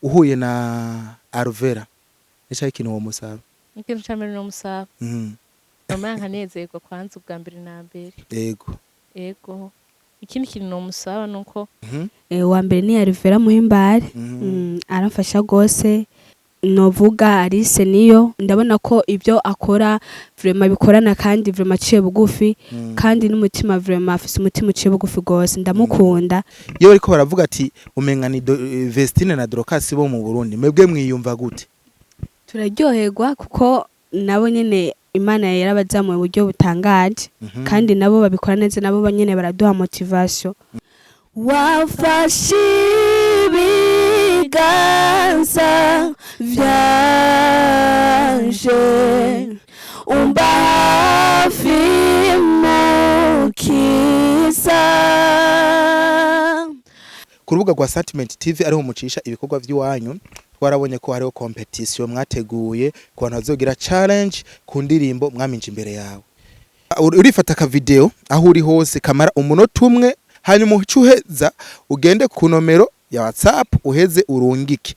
uhuye na Alvera nicyo ikintu wo musaba ikintu cyambere no musaba mhm mama nkanezerwa kwanza ubwa mbere na mbere ego ikindi kintu no musaba nuko wa mbere ni Alvera Muhimbare aramfasha gose novuga Alice niyo ndabona ko ibyo akora vraiment bikorana kandi vraiment ciye bugufi kandi n'umutima vraiment afise umutima uciye bugufi gose ndamukunda iyo ariko baravuga ati umenga ni Vestine na Dorcas bo mu Burundi mwebwe mwiyumva gute turaryoherwa kuko nabo nyene Imana yarabazamuye uburyo butangaje kandi nabo babikora neza nabo banyene baraduha motivation wafashe ibiganza vyanje umba hafi mukiza ku rubuga rwa Sentiment TV ariho mucisha ibikorwa by'iwanyu twarabonye ko hariho competition mwateguye ku bantu bazogira challenge ku ndirimbo mwaminje imbere yawe urifata ka video aho uri hose kamara umunota umwe hanyuma ucuheza ugende ku nomero ya WhatsApp uheze urungike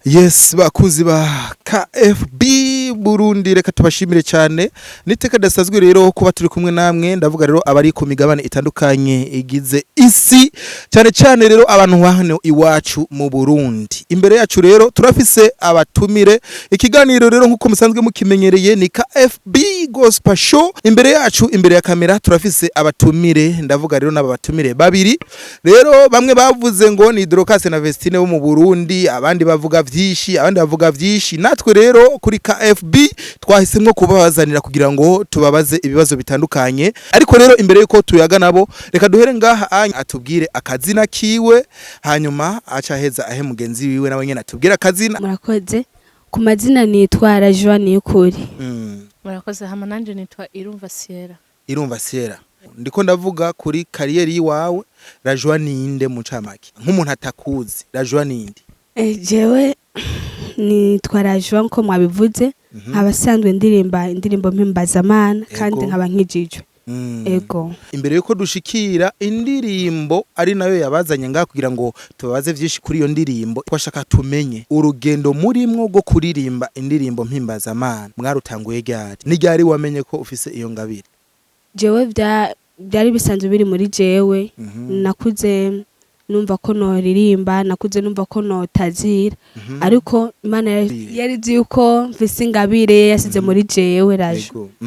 Yes bakuzi ba KFB Burundi reka tubashimire cyane niteka dasazwe rero kuba turi kumwe namwe ndavuga rero abari ku migabane itandukanye igize isi cyane rero abantu bahano iwacu mu Burundi imbere yacu rero turafise abatumire ikiganiro rero nkuko musanzwe mukimenyereye ni KFB Gospel Show imbere yacu imbere ya kamera turafise abatumire ndavuga rero n'abatumire babiri rero bamwe bavuze ngo ni Dorcas na Vestine bo mu Burundi abandi bavuga vyinshi abandi bavuga vyinshi natwe rero kuri KFB twahisemwe kubabazanira kugira ngo tubabaze ibibazo bitandukanye ariko rero imbere yuko tuyaga nabo reka duhere ngaha atubwire akazina kiwe hanyuma aca heza ahe mugenzi wiwe nawe nyene atubwire akazina murakoze ku mazina nitwa Rajoa Niyukuri murakoze hama nanje nitwa Irumva Sierra ndiko ndavuga kuri kariyeri yiwawe Rajoa ninde mu camake nk'umuntu atakuzi Rajoa ninde jewe nitwa Rajoa nko mwabivuze abasanzwe ndirimba indirimbo mpimbazamana kandi nkaba nkijijwe ego imbere yuko dushikira indirimbo ari nayo yabazanye ngaha kugira ngo tubabaze vyinshi kuri iyo ndirimbo twashaka tumenye urugendo murimwo go kuririmba indirimbo mpimbazamana mwarutanguye ryari ni ryari wamenye ko ufise iyo ngabire jewe byari bisanzwe biri muri jewe nakuze numva ko noririmba nakuze numva ko notazira ariko Imana yarizi yuko mfise ingabire yasize muri jewe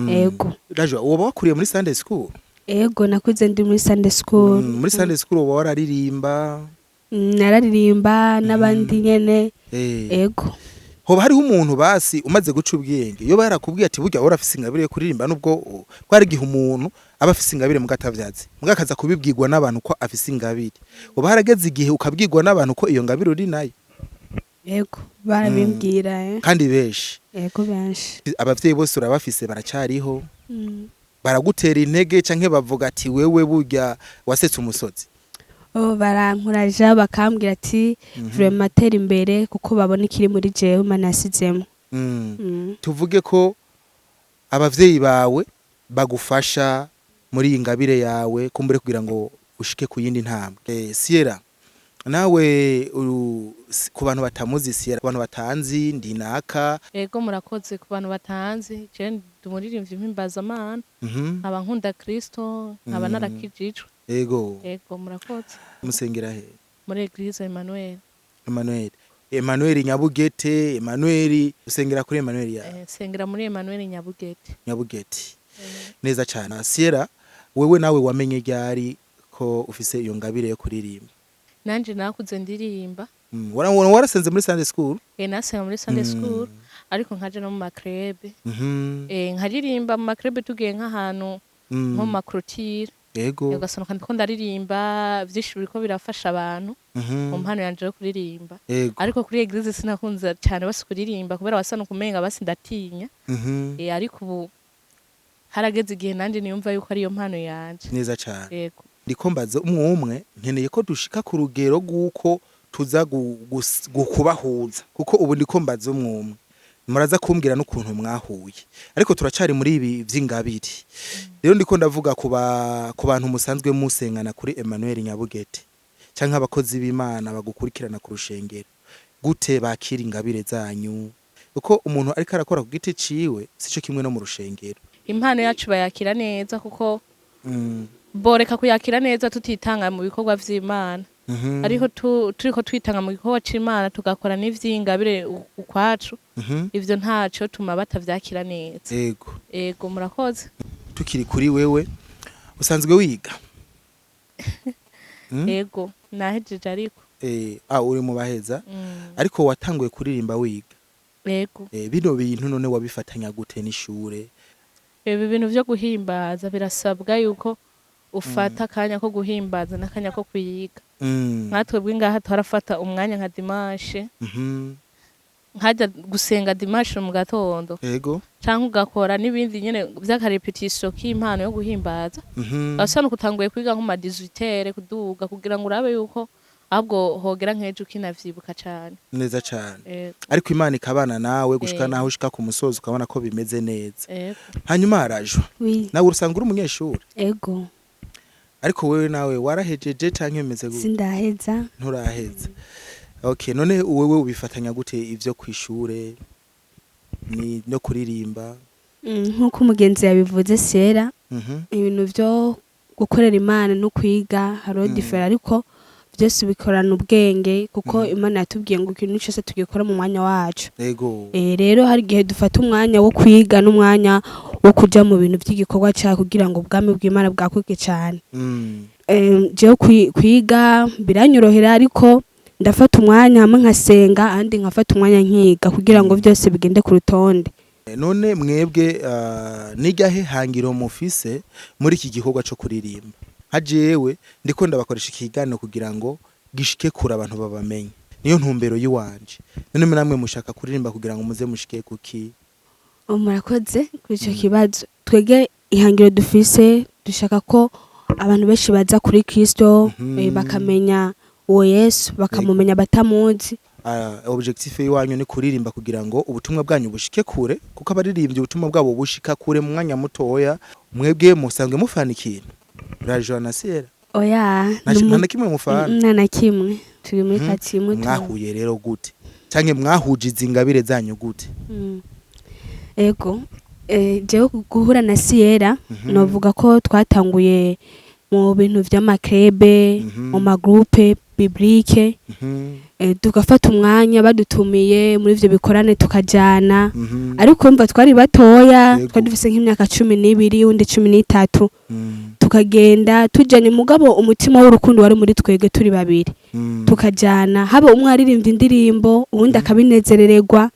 ego Rajoa woba wakuriye muri Sunday school ego nakuze ndi muri Sunday school muri Sunday school woba wararirimba nararirimba n'abandi nyene ego hoba hariho umuntu basi umaze guca ubwenge yo barakubwiye ati burya urafise ingabire yo kuririmba nubwo kwari gihe umuntu aba afise ingabire mu gatavyazi mugakaza kubibwirwa n'abantu ko afise ingabire hoba harageze igihe ukabwirwa n'abantu ko iyo ngabire uri nayo ego barabimbwira kandi benshi ego benshi abavyeyi bose urabafise baracariho baragutera intege canke bavuga ati wewe burya wasetse umusozi barankuraja bakambwira ati vraiment tera imbere kuko babona ikiri muri jewe Imana yasizemo tuvuge ko abavyeyi bawe bagufasha muri iyi ngabire yawe kumbure kugira ngo ushike ku yindi ntambwe Sierra nawe ku bantu batamuzi Sierra ku bantu batanzi ndinaka ego murakoze ku bantu batanzi je ndumuririmbyi mpimbazamana aba nkunda Kristo nkaba narakijijwe ego murakoze musengera he muri Eglise Emmanuel Nyabugete usengera kuri Emmanuel ya sengera muri Emmanuel Nyabugete neza cyane Sierra wewe nawe wamenye ryari ko ufise iyo ngabire yo kuririmba nanje nakuze ndirimba warasenze muri Sunday school nasenga muri Sunday school ariko nkaje no mu makrebe nkaririmba mu makrebe tugiye nk'ahantu nko makrotire yego ugasanga ndiko ndaririmba vyinshi biriko birafasha abantu mu mpano yanje yo kuririmba ariko kuri Eglise sinakunze cyane basi kuririmba kubera wasana kumenga basi ndatinya ariko ubu harageze igihe nanje niyumva yuko ari yo mpano yanje neza cyane yego ndiko mbaze umwe nkeneye ko dushika ku rugero guko tuza gukubahuza kuko ubu ndiko mbaze umwe muraza kumbwira n'ukuntu mwahuye ariko turacari muri ibi vy'ingabire rero ndiko ndavuga ku bantu musanzwe musengana kuri Emmanuel Nyabugete canke abakozi b'Imana bagukurikirana ku rushengero gute bakira ingabire zanyu uko umuntu ariko arakora ku giti ciwe sico kimwe no mu rushengero impano yacu bayakira neza kuko boreka kuyakira neza tutitanga mu bikorwa vy'Imana ariko turiko twitanga mu gikorwa c'Imana tugakora n'ivy'ingabire ukwacu ivyo ntaco tuma batavyakira neza ego murakoze tukiri kuri wewe usanzwe wiga ego nahejeje ariko uri mu baheza ariko watanguye kuririmba wiga ego bino bintu none wabifatanya gute n'ishure ibi bintu vyo guhimbaza birasabwa yuko ufata akanya ko guhimbaza n'akanya ko kuyiga nkatwebwe ngaha twarafata umwanya nka dimanche nkajya gusenga dimanche mu gatondo yego canke ugakora n'ibindi nyene vy'akarepetition k'impano yo guhimbaza asana kutanguye kwiga nko ma 18h kuduga kugira ngo urabe yuko ahubwo hogera nk'ejo kinavyibuka cane neza cane ariko Imana ikabana nawe gushika naho ushika ku musozi ukabona ko bimeze neza hanyuma harajo nawe urusanga uri umunyeshuri ego ariko wewe nawe warahejeje canke bimeze gute sindaheza nturaheza okay none wewe ubifatanya gute ivyo kwishure ni no kuririmba nkuko umugenzi yabivuze sera ibintu vyo gukorera Imana no kwiga haro different ariko byose bikorana ubwenge kuko Imana yatubwiye ngo ikintu cyose tugikora mu mwanya wacu yego rero hari gihe dufata umwanya wo kwiga n'umwanya wo kuja mu bintu by'igikorwa cya kugira ngo ubwami bw'Imana bwakuke cyane je kwiga biranyorohera ariko ndafata umwanya hamwe nkasenga andi nkafata umwanya nkiga kugira ngo byose bigende ku rutonde none mwebwe nigahe hangiro mufise muri iki gikorwa cyo kuririmba hajewe ndiko ndabakoresha ikiganiro kugira ngo gishike kura abantu babamenye niyo ntumbero yiwanje none namwe mushaka kuririmba kugira ngo muze mushike kuki murakoze kuri ico kibazo twege ihangiro dufise dushaka ko abantu benshi baza kuri Kristo bakamenya uwo Yesu bakamumenya batamuzi objectif yiwanyu ni kuririmba kugira ngo ubutumwa bwanyu bushike kure kuko abaririmbye ubutumwa bwabo bushika kure mu mwanya mutoya mwebwe musanzwe mufana ikintu Rajo na Sierra oya nta kimwe mufana na kimwe turi muri kati imwe mwahuye rero gute canke mwahuje izingabire zanyu gute ego je guhura na Sierra novuga ko twatanguye mu bintu vy'amakrebe mu magroupe biblique tugafata umwanya badutumiye muri ivyo bikorane tukajana ariko mva twari batoya twari dufise nk'imyaka 12 undi 13 tukagenda tujanye mugabo umutima w'urukundo wari muri twege turi babiri tukajana haba umwe aririmbye indirimbo uwundi akabinezerererwa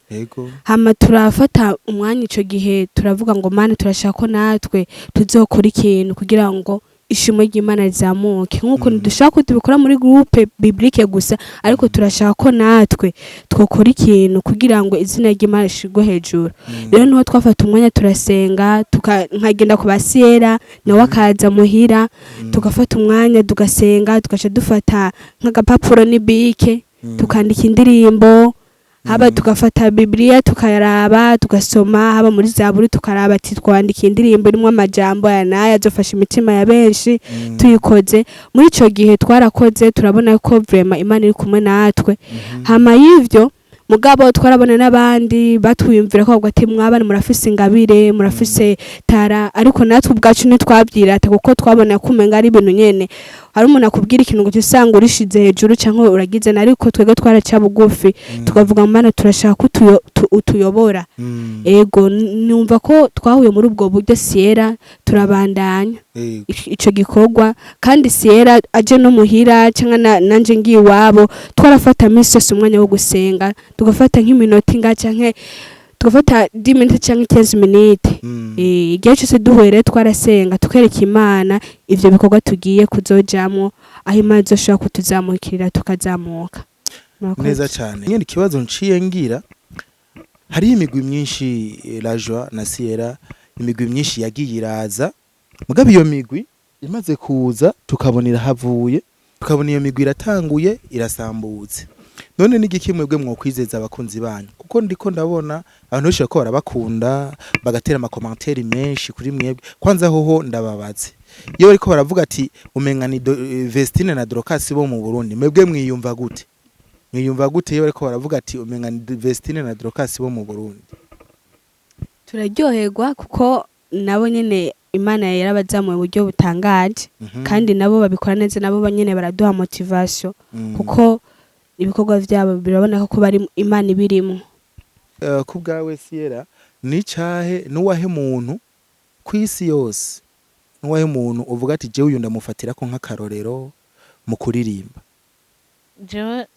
hama turafata umwanya ico gihe turavuga ngo Mana turashaka ko natwe tuzokora ikintu kugira ngo ishimo ry'Imana rizamuke nkuko dushaka ko tubikora muri groupe biblique gusa ariko turashaka ko natwe twokora ikintu kugira ngo izina ry'Imana rishigwe hejuru rero niho twafata umwanya turasenga nkagenda ku Sierra nawe akaza muhira tugafata umwanya tugasenga tugaca dufata nk'agapapuro n'ibike tukandika indirimbo haba tugafata Biblia tukayaraba tugasoma haba muri Zaburi tukaraba ati twandika indirimbo irimo amajambo ya nayo azofasha imitima ya benshi tuyikoze muri ico gihe twarakoze turabona ko vraiment Imana iri kumwe natwe hama yivyo mugabo twarabona n'abandi batwiyumvira ko ati mwabana murafise ingabire murafise tara ariko natwe ubwacu ntitwabyirata kuko twabona kumenga ari ibintu nyene hari umuntu akubwira ikintu ngo usanga urishize hejuru canke uragize nariko twege twaraca bugufi tukavuga Mana turashaka utuyobora ego numva ko twahuye muri ubwo buryo Sierra turabandanya ico gikorwa kandi Sierra aje no muhira canke nanje ngiye wabo twarafata misi umwanya wo gusenga tugafata nk'iminota inga canke tugafata 10 minutes canke 15 minutes igihe cyose duhure twarasenga tukereka Imana ivyo bikorwa tugiye kuzojamwo aho Imana izoshaka kutuzamukirira tukazamuka neza cyane nyine ikibazo nciye ngira hari imigwi myinshi Rajo na Sierra imigwi myinshi yagiye iraza mugabe iyo migwi imaze kuza tukabonera havuye tukabona iyo migwi iratanguye irasambutse none n'igiki mwebwe mwokwizeza abakunzi banyu kuko ndiko ndabona abantu benshi ko barabakunda bagatera amakomantere menshi kuri mwebwe kwanza hoho ndababaze iyo bariko baravuga ati umenga ni Vestine na Dorcas bo mu Burundi mwebwe mwiyumva gute iyo bariko baravuga ati umenga ni Vestine na Dorcas bo mu Burundi? turaryoherwa kuko nabo nyene Imana yarabazamuye mu buryo butangaje kandi nabo babikora neza, nabo nyene baraduha motivation kuko ibikorwa vyabo biraboneka ko bari Imana ibirimo. Ku bwawe Sierra ni cahe nuwahe muntu kwisi yose nuwahe muntu uvuga ati jewe uyu ndamufatira ko nk'akarorero mu kuririmba? jewe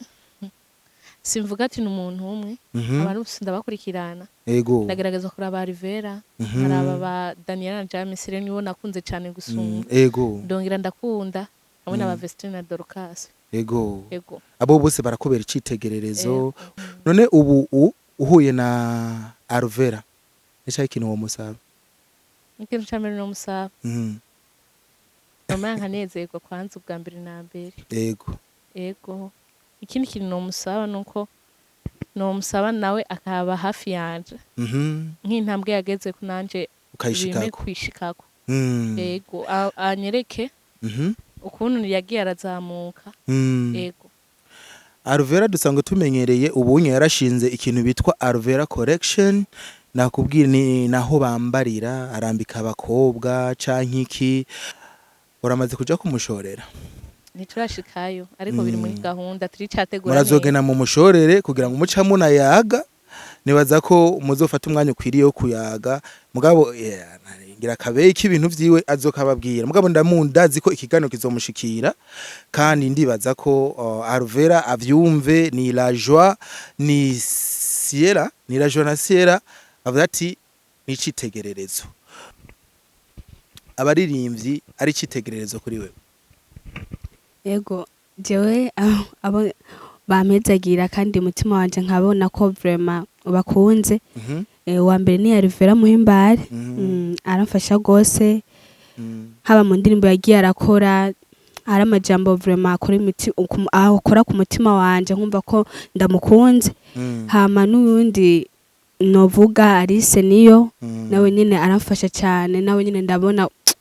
simvuga ati n'umuntu umwe, abantu ndabakurikirana, ego ndagerageza kuraba Rivera, nkaraba ba Daniel na James nibo nakunze cyane gusumba, ego ndongera ndakunda hamwe na ba Vestine na Dorcas. Ego abo bose barakubera icitegererezo. None ubu uhuye na Arvera nicyo ikintu wo musaba? ikintu cyambere no musaba nomanga nezerwa kwanza ubwa mbere na mbere. Ego ikindi kintu no musaba nuko no musaba nawe akaba hafi yanje nk'intambwe yageze ku nanje kwishikako. Ego anyereke ukuntu yagiye arazamuka. Ego Arvera dusanzwe tumenyereye ubunye yarashinze ikintu bitwa Arvera Collection, nakubwira ni naho bambarira arambika abakobwa canke iki. Uramaze kuja kumushorera? Niturashikayo ariko biri muri gahunda turicategura. Murazogena mu mushorere kugira ngo umuca muna yaga, nibaza ko muzofata umwanya ukwiriye wo kuyaga mugabo ngira kabeyi k'ibintu vyiwe azokababwira mugabo ndamundazi ko ikiganiro kizomushikira kandi ndibaza ko Arvera avyumve. Ni la joie ni Sierra, ni la joie na Sierra avuga ati ni citegererezo, abaririmbyi ari citegererezo kuri wewe. Ego jewe abo bamezagira kandi umutima wanje nkabona ko vraiment bakunze. Wa mbere ni Arvera Muhimbare, aramfasha gose haba mu ndirimbo yagiye arakora, ari amajambo vraiment akora ku mutima wanje nkumva ko ndamukunze. Hama n'undi novuga Alice niyo nawe nyine aramfasha cyane, nawe nyine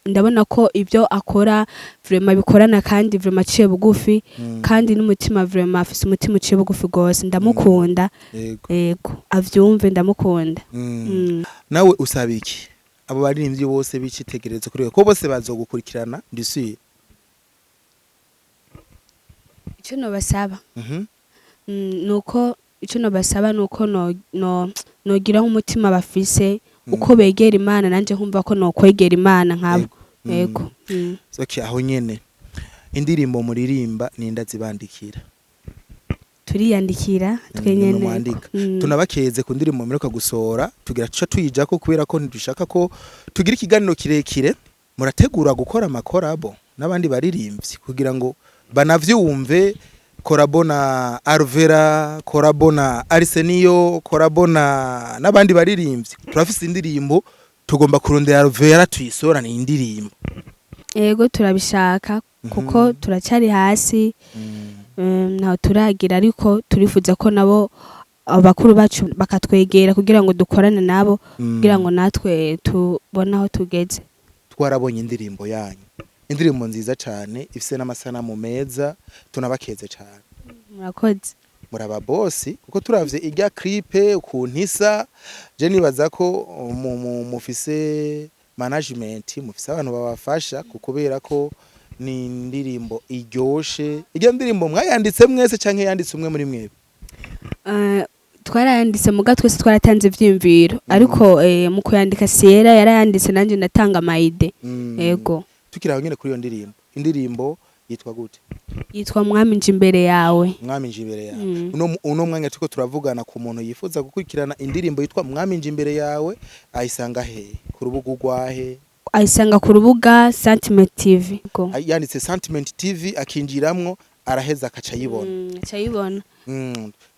ndabona ko ibyo akora vraiment bikorana kandi vraiment ciye bugufi kandi n'umutima vraiment afise umutima ciye bugufi gose, ndamukunda. Ego avyumve ndamukunda. Nawe usaba iki abo baririmbyi bose bicitegerezo kuri we ko bose bazogukurikirana? Ndisuye icyo nobasaba nuko icyo nobasaba nuko nogira nk'umutima bafise uko begera Imana, nanje nkumva ko no kwegera Imana nkabo. Ego soki aho nyene indirimbo muririmba ninda zibandikira? Turiyandikira twenyene, tunabakeze ku ndirimbo mperuka gusora tugira tuca tuyijako kubera ko ntidushaka ko tugira ikiganiro kirekire. Murategura gukora amakorabo n'abandi baririmbyi kugira ngo banavyumve? Korabo na Arvera, korabo na Arseniyo, korabo na n'abandi baririmbyi. Turafise indirimbo tugomba kurondera Arvera tuyisora ni indirimbo. Ego turabishaka kuko turacari hasi naho turagira, ariko turifuza ko nabo abakuru bacu bakatwegera kugira ngo dukorane nabo kugira ngo natwe tubone aho tugeze. Twarabonye indirimbo yanyu, indirimbo nziza cyane ifise n'amasanamu meza, tunabakeze cyane. Murakoze. Muraba bosi kuko turavye irya clipe ukuntu isa, je nibaza ko mufise management, mufise abantu babafasha kubera ko ni indirimbo iryoshe. Iryo ndirimbo mwayanditse mwese canke yanditse umwe muri mwebwe? Twarayanditse muga twese twaratanze ivyimviro, ariko mu kuyandika Sierra yarayanditse nanje ndatanga amayide. Ego tukiraho nyene kuri iyo ndirimbo. Indirimbo yitwa gute? Yitwa Mwami nje imbere yawe. Mwami nje imbere yawe. Uno mwanya tuko turavugana ku muntu yifuza gukurikirana indirimbo yitwa Mwami nje imbere yawe, ayisanga he? Ku rubuga rwahe? Ayisanga ku rubuga Sentiment TV. Yanditse Sentiment TV akinjiramwo araheza akaca yibona. Acayibona.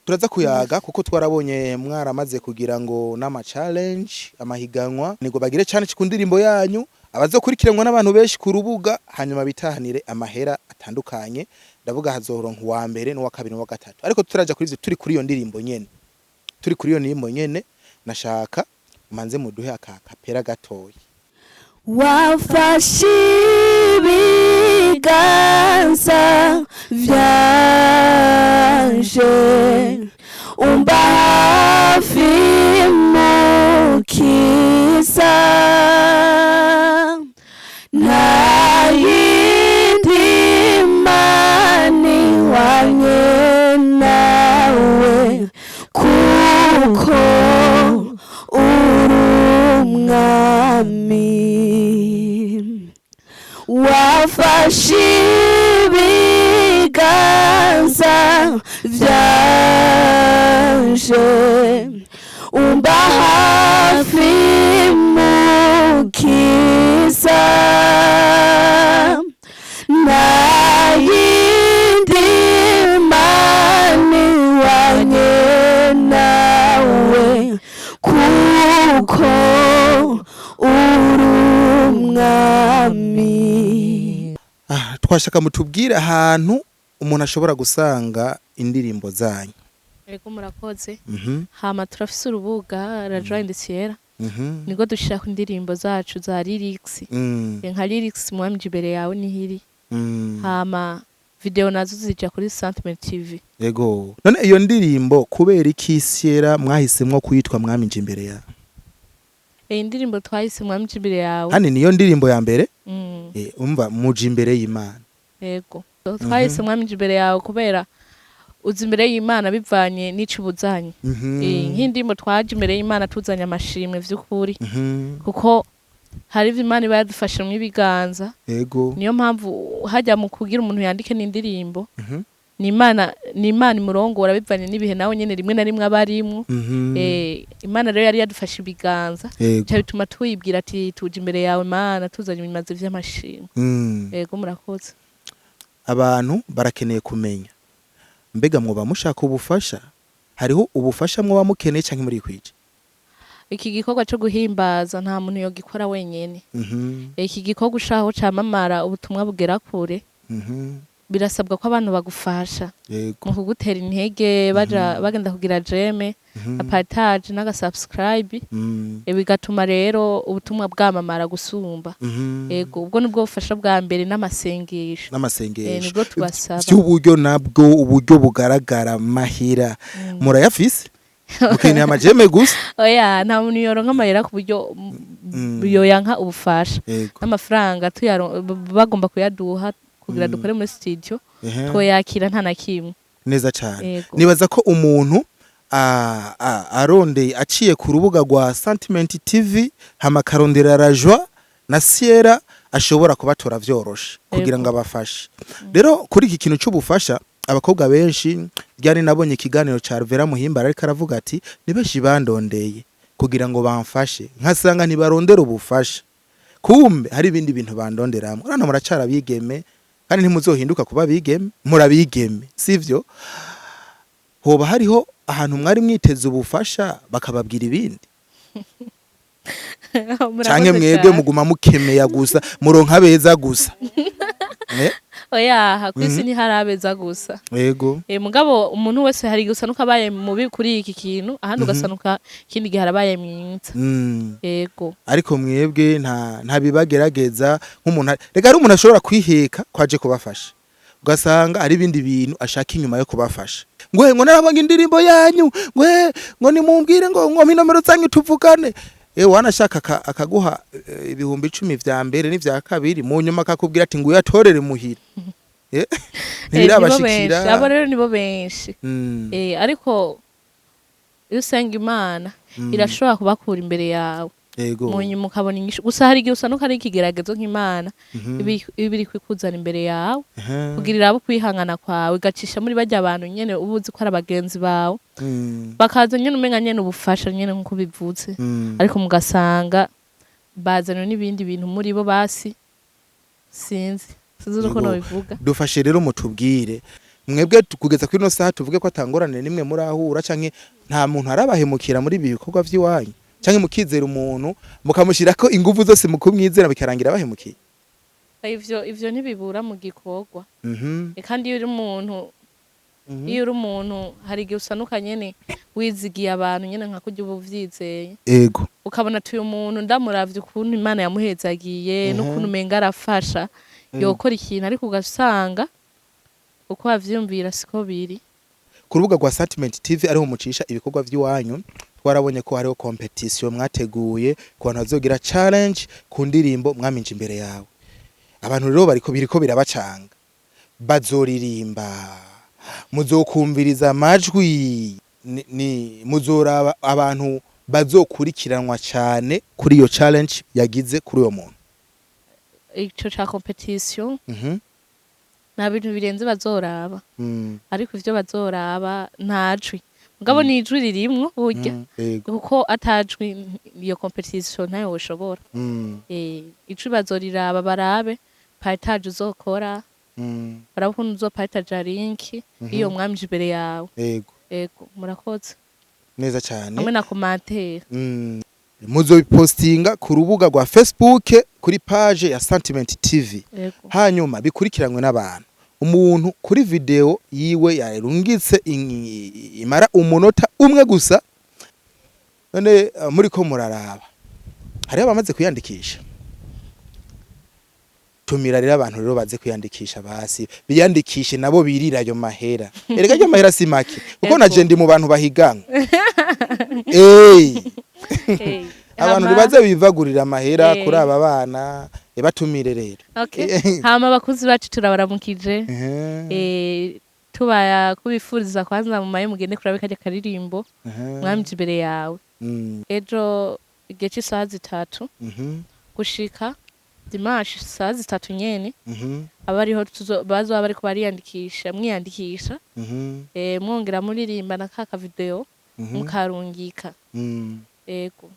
Turaza kuyaga kuko twarabonye mwaramaze kugira ngo n'ama challenge amahiganwa nigo bagire cyane ku ndirimbo yanyu, abazokurikiranwa n'abantu benshi ku rubuga hanyuma bitahanire amahera atandukanye ndavuga hazoronka uwa mbere n'uwa kabiri n'uwa gatatu ariko turaja kuri ivyo turi kuri iyo ndirimbo nyene nashaka manze muduhe akapera gatoyi wafashe ibiganza vyanje umba hafi mukiza nta yindi mani wanye nawe kuko uri umwami wafashe ibiganza vyanje umba hafi mukiza nta yindi mani wanye nawe kuko uri umwami. twashaka mutubwire ahantu umuntu ashobora gusanga indirimbo zanyu. Ego murakoze. Hama turafise urubuga Radio Indiciera. Nigo dushaka indirimbo zacu za lyrics. Nka lyrics mwamje imbere yawe nihiri. Hama video nazo zija kuri Sentiment TV. Ego. None iyo ndirimbo kubera iki Sierra mwahisemwo kuyitwa mwamje imbere yawe? Indirimbo twahise mwamje imbere yawe. Hani niyo ndirimbo ya mbere? Umva muje imbere y'Imana. Ego. Twahise mwamje imbere yawe kubera uzi imbere y'Imana bivanye n'icubuzanye. Nk'indimo twaje imbere y'Imana tuzanya amashimwe vy'ukuri. Kuko hari Imana bayadufashe mu ibiganza. Ego. Niyo mpamvu hajya mu kugira umuntu yandike n'indirimbo. Ni Imana imurongora bivanye n'ibihe nawe nyene rimwe na rimwe abarimwo. Imana rero yari yadufashe ibiganza. Cyo bituma tuyibwira ati tuje imbere yawe Imana tuzanye ibimaze vy'amashimwe. Ego murakoze. Abantu barakeneye kumenya. Mbega mwoba mushaka ubufasha? Hariho ubufasha mwoba mukeneye canke muri kwije? Iki gikorwa cyo guhimbaza nta muntu yogikora wenyene. Iki gikorwa ushaho camamara ubutumwa bugera kure. Birasabwa ko abantu bagufasha mu kugutera intege bagenda kugira jeme apartage naga subscribe bigatuma rero ubutumwa bwamamara gusumba. Ego ubwo nibwo bufasha bwa mbere n'amasengesho nibwo tubasaba cy'uburyo nabwo uburyo bugaragara mahira murayafise mukeneye amajeme gusa oya nta muntu yoronka amahera ku buryo yoyanka ubufasha n'amafaranga bagomba kuyaduha kugira dukore muri studio twoyakira nta nakimwe neza cyane. Nibaza ko umuntu arondeye aciye ku rubuga rwa Sentiment TV hamakarondera Rajwa na Sierra ashobora kubatora vyoroshe kugira ngo abafashe. Rero kuri iki kintu cy'ubufasha abakobwa benshi ryari nabonye ikiganiro ca Alvera Muhimbara ariko aravuga ati nibeshi bandondeye kugira ngo bamfashe nkasanga ntibarondera ubufasha kumbe hari ibindi bintu bandonderamwe urana muracara bigeme kandi ntimuzohinduka kuba bigeme murabigeme sivyo hoba hariho ahantu mwari mwiteze ubufasha bakababwira ibindi canke mwebwe muguma mukemeya gusa muronka beza gusa oya hakwisi ni harabeza gusa yego mugabo umuntu wese hari gusanuka baye mubi kuri iki kintu ahandi ugasanuka kindi gihe harabaye mwinza yego ariko mwebwe nta bibagerageza nk'umuntu rega ari umuntu ashobora kwiheka kwaje kubafasha ugasanga ari ibindi bintu ashaka inyuma yo kubafasha ngo narabanga indirimbo yanyu ngo nimumbwire ngo minomero zanyu tuvugane wanashaka akaguha ibihumbi 10 vya mbere n'ivya kabiri mu nyuma akakubwira ati ngo yatorere muhira ntibirabashikira abo rero nibo benshi ariko usenga Imana irashobora kubakura imbere yawe mu nyuma ukabona inyishu gusa hari igihe usanuka ari ikigeragezo nk'Imana ibiri kwikuzana imbere yawe kugirira abo kwihangana kwawe gacisha muri bajya abantu nyene ubuzi ko ari abagenzi bawe bakaza nyene umenga nyene ubufasha nyene nkuko bivutse ariko mugasanga bazana n'ibindi bintu muri bo basi sinzi uko no bivuga dufashe rero mutubwire mwebwe kugeza kuri no saha tuvuge ko atangorane nimwe muri ahura canke nta muntu arabahemukira muri ibi bikorwa vy'iwanyu canke mukizera umuntu mukamushira ko ingufu zose mukumwizera bikarangira bahemukiye ivyo ntibibura mu gikorwa kandi iyo uri umuntu hari igihe usanuka nyene wizigiye abantu nyene nka kurya uba uvyizeye ego ukabona ati uyu muntu ndamuravye ukuntu Imana yamuhezagiye n'ukuntu umenga arafasha yokora ikintu ariko ugasanga uko wavyumvira siko biri. Ku rubuga rwa Sentiment TV ariho mucisha ibikorwa vy'iwanyu twarabonye ko hariho competition mwateguye ku bantu bazogira challenge ku ndirimbo mwaminje imbere yawe. Abantu rero biriko birabacanga bazoririmba muzokumviriza amajwi ni muzoraba abantu bazokurikiranwa cyane kuri iyo challenge yagize kuri uyo muntu. Ico cha competition nta bintu birenze bazoraba ariko ivyo bazoraba ntajwi mugabo ni ijwi ririmwo burya kuko atajwi iyo competition ntayo woshobora ijwi bazoriraba barabe partage uzokora barabona uzopartage link iyo mwamije imbere yawe ego murakoze neza cyane hamwe na commentaire muzobipostinga ku rubuga rwa Facebook kuri page ya Sentiment TV hanyuma bikurikiranwe n'abantu umuntu kuri video yiwe yarungitse imara umunota umwe gusa none muri ko muraraba hari abamaze kuyandikisha tumira rero abantu rero baze kuyandikisha basi biyandikishe nabo birira ayo mahera erega ayo mahera si make kuko naje ndi mu bantu bahiganwa abantu ribaze bivagurira amahera kuri aba bana batumire rero hama abakuzi bacu turabaramukije tubaya kubifuriza kwanza mu maye mugende kurabe kajya karirimbo mwamije imbere yawe ejo igihe cy'isaha 3 gushika dimanche saa 3 nyene abariho bazoba bariko bariyandikisha mwiyandikisha mwongera muririmba na kaka video mukarungika ego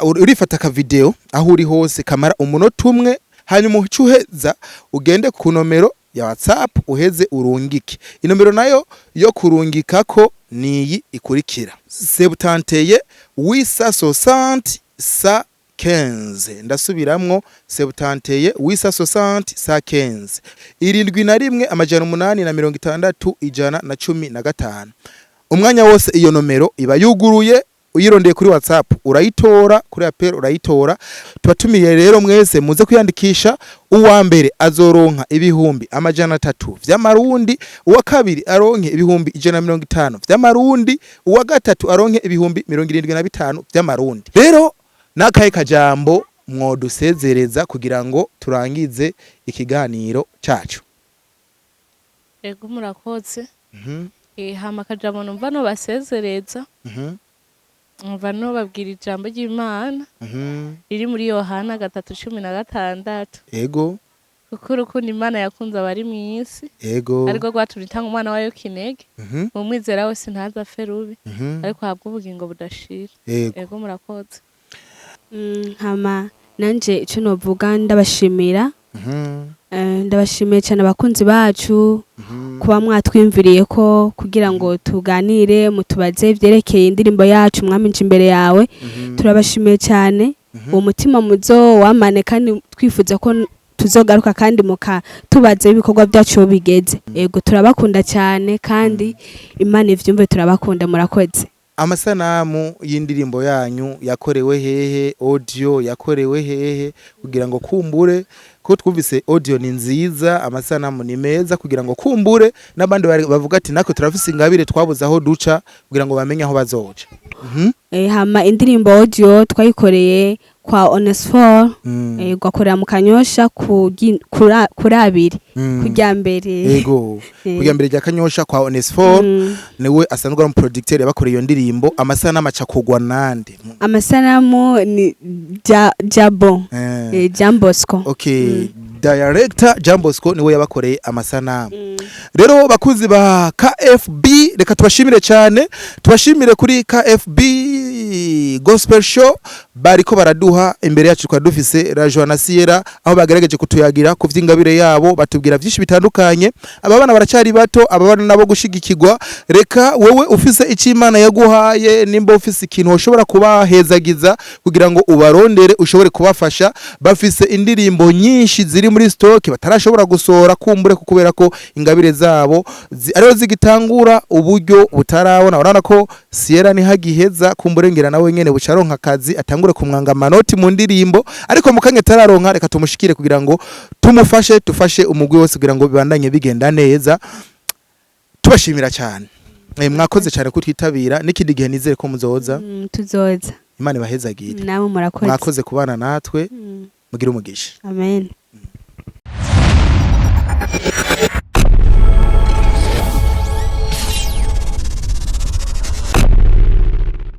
urifata ka video aho uri hose kamara umunota umwe hanyuma ucuheza ugende ku nomero ya WhatsApp uheze urungike inomero nayo yo kurungika ko niyi ikurikira 71 860 sa 15 ndasubiramwo 71 860 sa 15 71 amajana 860 ijana na 15 umwanya wose iyo nomero iba yuguruye uyirondeye kuri WhatsApp urayitora kuri apel urayitora tubatumiye rero mwese muze kwiyandikisha uwa mbere azoronka ibihumbi amajana 3 vy'amarundi uwa kabiri aronke ibihumbi 150 vy'amarundi uwa gatatu aronke ibihumbi 75 vy'amarundi rero nakaye kajambo mwodusezereza kugira ngo turangize ikiganiro cacu. Ego murakoze hama kajambo numva no basezereza umva no babwira ijambo ry'Imana riri muri Yohana 3:16 ego kuko urukundo Imana yakunze abari mu isi ego ariko rwaturitanga umwana wayo kinege mu mwizera wese ntaza ferubi ariko habwa ubugingo budashira ego murakoze. Hama nanje ico novuga ndabashimira ndabashimiye cyane abakunzi bacu kuba mwatwimviriye ko kugira ngo tuganire mutubaze ivyerekeye indirimbo yacu mwaminje imbere yawe turabashimiye cyane uwo mutima muzo wamane kandi twifuza ko tuzogaruka kandi muka tubaze ibikorwa byacu bigeze ego turabakunda cyane kandi Imana ivyumve turabakunda murakoze. Amasanamu y'indirimbo yanyu yakorewe hehe audio yakorewe hehe kugira ngo kumbure ko twumvise audio ni nziza amasanamu ni meza kugira ngo kumbure nabandi bavuga ati nako turafise ingabire twabuze aho duca kugira ngo bamenye aho bazoca. Hama indirimbo audio twayikoreye kwa Onesphore gwakorera mu Kanyosha kuri abiri kujya mbere yego kujya mbere rya Kanyosha kwa Onesphore niwe asanzwe ari umuproducteur yabakoreye iyo ndirimbo amasanamu acakugwa nande amasanamu ni Jabo Jambosco okay director Jambosco niwe yabakoreye amasanamu rero bakuzi ba KFB reka tubashimire cyane tubashimire kuri KFB Gospel Show bariko baraduha imbere yacu kwa dufise Rajo na Sierra aho bagerageje kutuyagira ku vy'ingabire yabo batubwira vyinshi bitandukanye. Aba bana baracari bato, aba bana nabo gushigikirwa. Reka wowe ufise ico Imana yaguhaye, nimba ufise ikintu ushobora kubahezagiza kugira ngo ubarondere ushobore kubafasha. Bafise indirimbo nyinshi ziri muri stock batarashobora gusohora kumbure kubera ko ingabire zabo ariho zigitangura uburyo butarabona. Urabona ko Sierra ni hagiheza kumbure ngira nawe nyene bucaronka akazi atangure kumwanga amanoti mu ndirimbo, ariko mukanye tararonka. Reka tumushikire kugira ngo tufashe umugwi wose kugira ngo bibandanye bigenda neza. Tubashimira cyane. Mwakoze cyane kutwitabira, n'ikindi gihe nizere ko muzoza. Tuzoza. Imana ibahezagire. Nawe murakoze. Mwakoze kubana natwe. Mugira umugisha. Amen.